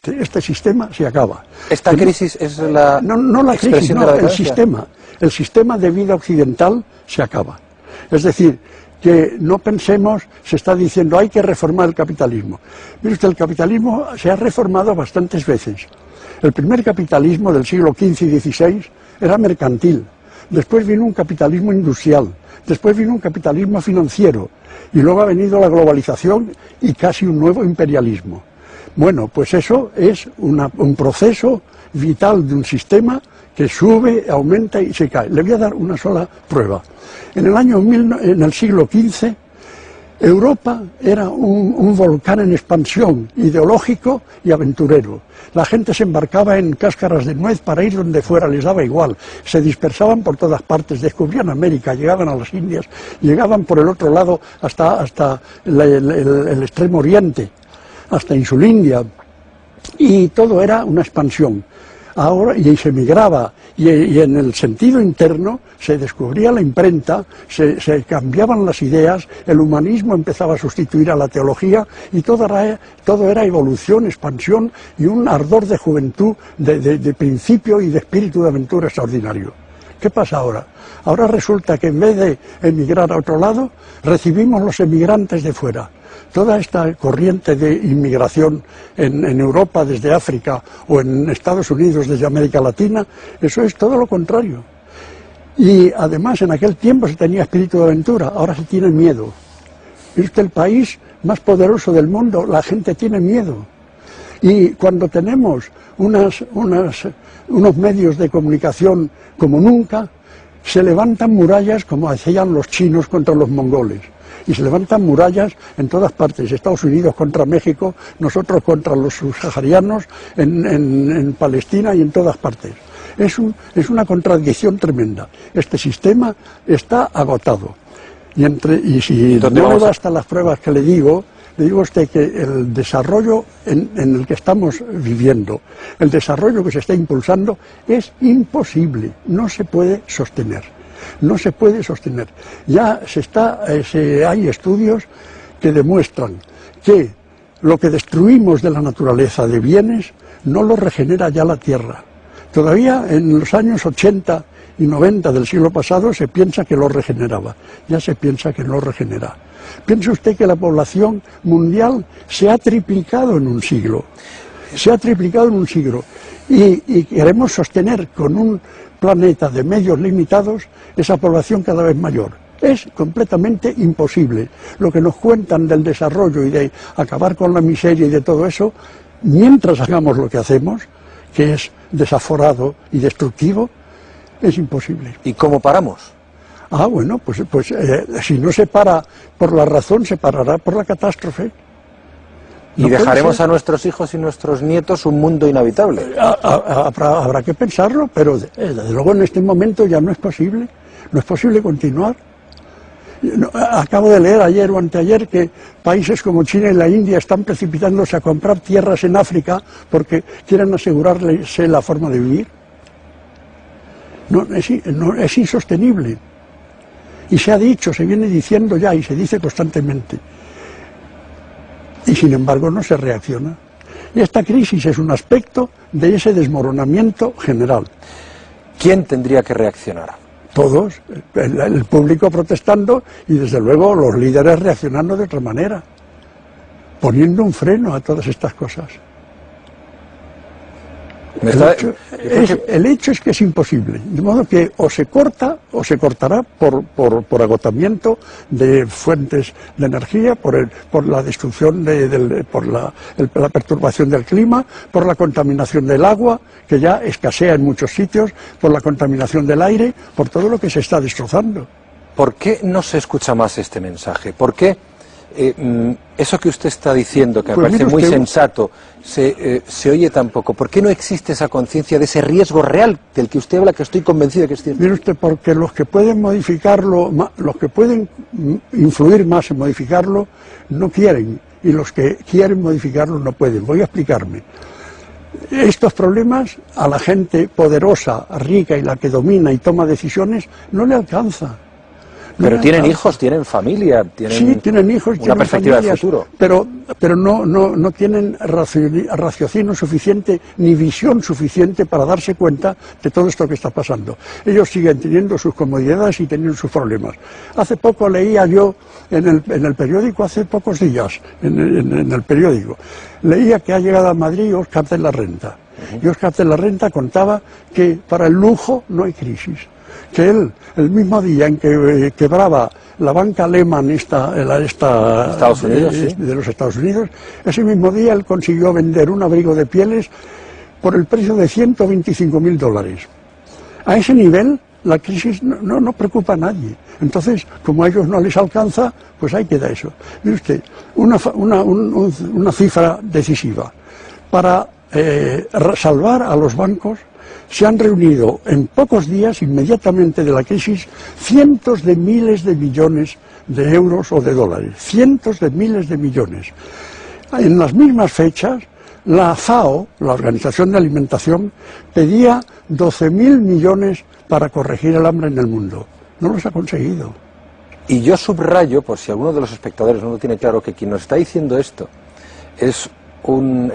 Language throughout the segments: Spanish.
este sistema se acaba. ¿Esta crisis es la no la crisis, expresión no, de la decadencia? El sistema de vida occidental se acaba. Es decir, que no pensemos, se está diciendo hay que reformar el capitalismo. Mire usted, el capitalismo se ha reformado bastantes veces. El primer capitalismo del siglo XV y XVI era mercantil. Después vino un capitalismo industrial. Después vino un capitalismo financiero. Y luego ha venido la globalización y casi un nuevo imperialismo. Bueno, pues eso es un proceso vital de un sistema que sube, aumenta y se cae. Le voy a dar una sola prueba. En el siglo XV, Europa era un volcán en expansión, ideológico y aventurero. La gente se embarcaba en cáscaras de nuez para ir donde fuera, les daba igual. Se dispersaban por todas partes, descubrían América, llegaban a las Indias, llegaban por el otro lado hasta el extremo oriente, hasta Insulindia, y todo era una expansión. Ahora, y se migraba, y en el sentido interno se descubría la imprenta, se cambiaban las ideas, el humanismo empezaba a sustituir a la teología, y todo era evolución, expansión y un ardor de juventud, de principio y de espíritu de aventura extraordinario. ¿Qué pasa ahora? Ahora resulta que en vez de emigrar a otro lado, recibimos los emigrantes de fuera. Toda esta corriente de inmigración en Europa desde África o en Estados Unidos desde América Latina, eso es todo lo contrario. Y además en aquel tiempo se tenía espíritu de aventura, ahora se tiene miedo. Es usted el país más poderoso del mundo, la gente tiene miedo. Y cuando tenemos unos medios de comunicación como nunca, se levantan murallas como hacían los chinos contra los mongoles. Y se levantan murallas en todas partes, Estados Unidos contra México, nosotros contra los subsaharianos, en Palestina y en todas partes. Es una contradicción tremenda. Este sistema está agotado. Y si no le bastan las pruebas que le digo a usted que el desarrollo en el que estamos viviendo, el desarrollo que se está impulsando, es imposible, no se puede sostener. No se puede sostener. Ya hay estudios que demuestran que lo que destruimos de la naturaleza de bienes no lo regenera ya la tierra. Todavía en los años 80 y 90 del siglo pasado se piensa que lo regeneraba. Ya se piensa que no regenera. Piense usted que la población mundial se ha triplicado en un siglo. Se ha triplicado en un siglo. Y queremos sostener con un planeta de medios limitados esa población cada vez mayor. Es completamente imposible. Lo que nos cuentan del desarrollo y de acabar con la miseria y de todo eso, mientras hagamos lo que hacemos, que es desaforado y destructivo, es imposible. ¿Y cómo paramos? Ah, bueno, pues si no se para por la razón, se parará por la catástrofe. ¿Y dejaremos a nuestros hijos y nuestros nietos un mundo inhabitable? Habrá que pensarlo, pero desde luego en este momento ya no es posible. No es posible continuar. Acabo de leer ayer o anteayer que países como China y la India están precipitándose a comprar tierras en África porque quieren asegurarse la forma de vivir. Es insostenible. Y se ha dicho, se viene diciendo ya y se dice constantemente. Y sin embargo no se reacciona. Y esta crisis es un aspecto de ese desmoronamiento general. ¿Quién tendría que reaccionar? Todos, el público protestando y desde luego los líderes reaccionando de otra manera, poniendo un freno a todas estas cosas. El hecho es que es imposible, de modo que o se corta o se cortará por agotamiento de fuentes de energía, por la destrucción, por la perturbación del clima, por la contaminación del agua, que ya escasea en muchos sitios, por la contaminación del aire, por todo lo que se está destrozando. ¿Por qué no se escucha más este mensaje? ¿Por qué eso que usted está diciendo, que me parece muy sensato, se oye tan poco? ¿Por qué no existe esa conciencia de ese riesgo real del que usted habla, que estoy convencido de que es cierto? Mire usted, porque los que pueden modificarlo, los que pueden influir más en modificarlo, no quieren, y los que quieren modificarlo no pueden. Voy a explicarme. Estos problemas a la gente poderosa, rica y la que domina y toma decisiones, no le alcanza. Pero tienen hijos, tienen familia, tienen, sí, tienen hijos, una tienen perspectiva familias, de futuro. Pero no tienen raciocinio suficiente ni visión suficiente para darse cuenta de todo esto que está pasando. Ellos siguen teniendo sus comodidades y teniendo sus problemas. Hace poco leía yo en el periódico, hace pocos días, en el periódico, leía que ha llegado a Madrid Óscar de la Renta. Y Óscar de la Renta contaba que para el lujo no hay crisis. Que él, el mismo día en que quebraba la banca Lehman Estados Unidos, sí, de los Estados Unidos, ese mismo día él consiguió vender un abrigo de pieles por el precio de $125.000. A ese nivel la crisis no preocupa a nadie. Entonces, como a ellos no les alcanza, pues ahí queda eso. Mire usted, una cifra decisiva. Para salvar a los bancos, se han reunido en pocos días, inmediatamente de la crisis, cientos de miles de millones de euros o de dólares. Cientos de miles de millones. En las mismas fechas, la FAO, la Organización de Alimentación, pedía 12.000 millones para corregir el hambre en el mundo. No los ha conseguido. Y yo subrayo, por si alguno de los espectadores no lo tiene claro, que quien nos está diciendo esto es un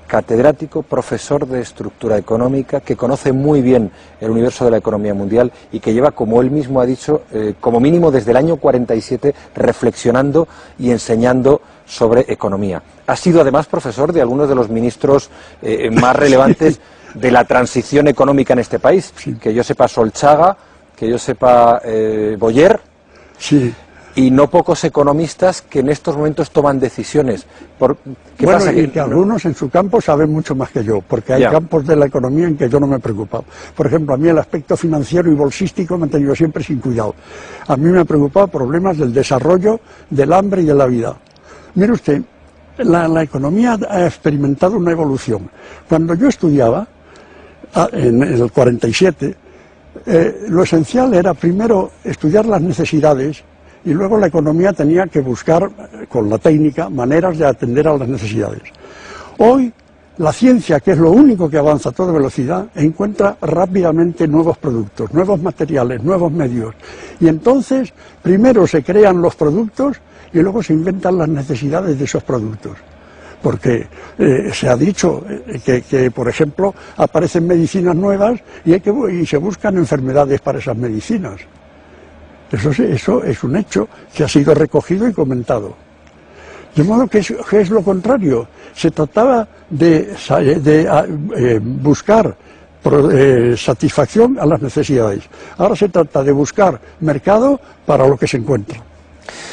catedrático, profesor de estructura económica, que conoce muy bien el universo de la economía mundial y que lleva, como él mismo ha dicho, como mínimo desde el año 47 reflexionando y enseñando sobre economía. Ha sido además profesor de algunos de los ministros más relevantes de la transición económica en este país. Que yo sepa Solchaga, que yo sepa Boyer. Sí. Y no pocos economistas que en estos momentos toman decisiones. ¿Qué bueno, pasa? Y que algunos en su campo saben mucho más que yo, porque hay campos de la economía en que yo no me he preocupado. Por ejemplo, a mí el aspecto financiero y bolsístico me ha tenido siempre sin cuidado. A mí me ha preocupado problemas del desarrollo, del hambre y de la vida. Mire usted, la economía ha experimentado una evolución. Cuando yo estudiaba, en el 47, lo esencial era primero estudiar las necesidades y luego la economía tenía que buscar, con la técnica, maneras de atender a las necesidades. Hoy, la ciencia, que es lo único que avanza a toda velocidad, encuentra rápidamente nuevos productos, nuevos materiales, nuevos medios. Y entonces, primero se crean los productos y luego se inventan las necesidades de esos productos. Porque se ha dicho que, por ejemplo, aparecen medicinas nuevas y se buscan enfermedades para esas medicinas. Eso es un hecho que ha sido recogido y comentado. De modo que es lo contrario. Se trataba de buscar satisfacción a las necesidades. Ahora se trata de buscar mercado para lo que se encuentra.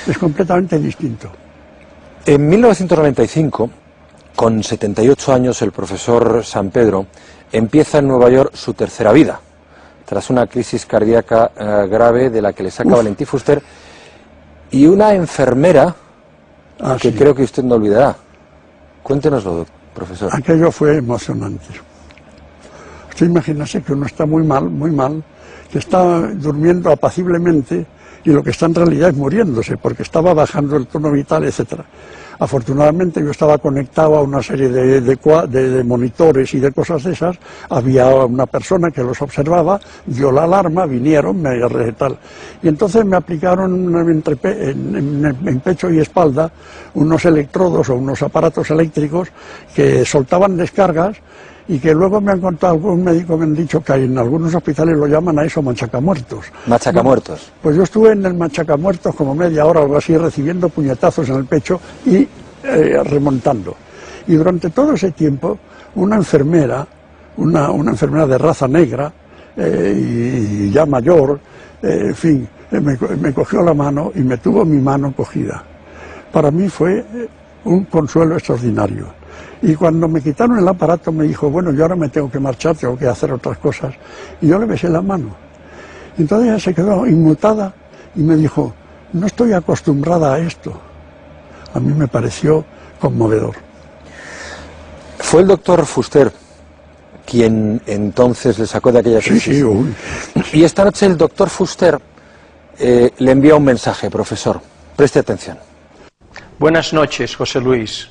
Es completamente distinto. En 1995, con 78 años, el profesor Sampedro empieza en Nueva York su tercera vida, tras una crisis cardíaca grave de la que le saca Valentín Fuster, y una enfermera que creo que usted no olvidará. Cuéntenoslo, profesor. Aquello fue emocionante. Usted imagínese que uno está muy mal, que está durmiendo apaciblemente y lo que está en realidad es muriéndose, porque estaba bajando el tono vital, etcétera. Afortunadamente yo estaba conectado a una serie de monitores y de cosas de esas. Había una persona que los observaba, dio la alarma, vinieron, tal. Y entonces me aplicaron en pecho y espalda unos electrodos o unos aparatos eléctricos que soltaban descargas y que luego me han contado algún médico, me han dicho que en algunos hospitales lo llaman a eso machacamuertos. Machacamuertos. Pues yo estuve en el machacamuertos como media hora o algo así, recibiendo puñetazos en el pecho y remontando. Y durante todo ese tiempo, una enfermera de raza negra, y ya mayor, en fin, me cogió la mano y me tuvo mi mano cogida. Para mí fue un consuelo extraordinario. Y cuando me quitaron el aparato me dijo, bueno, yo ahora me tengo que marchar, tengo que hacer otras cosas. Y yo le besé la mano. Entonces ella se quedó inmutada y me dijo, no estoy acostumbrada a esto. A mí me pareció conmovedor. Fue el doctor Fuster quien entonces le sacó de aquella crisis. Sí, uy. Y esta noche el doctor Fuster le envía un mensaje, profesor. Preste atención. Buenas noches, José Luis.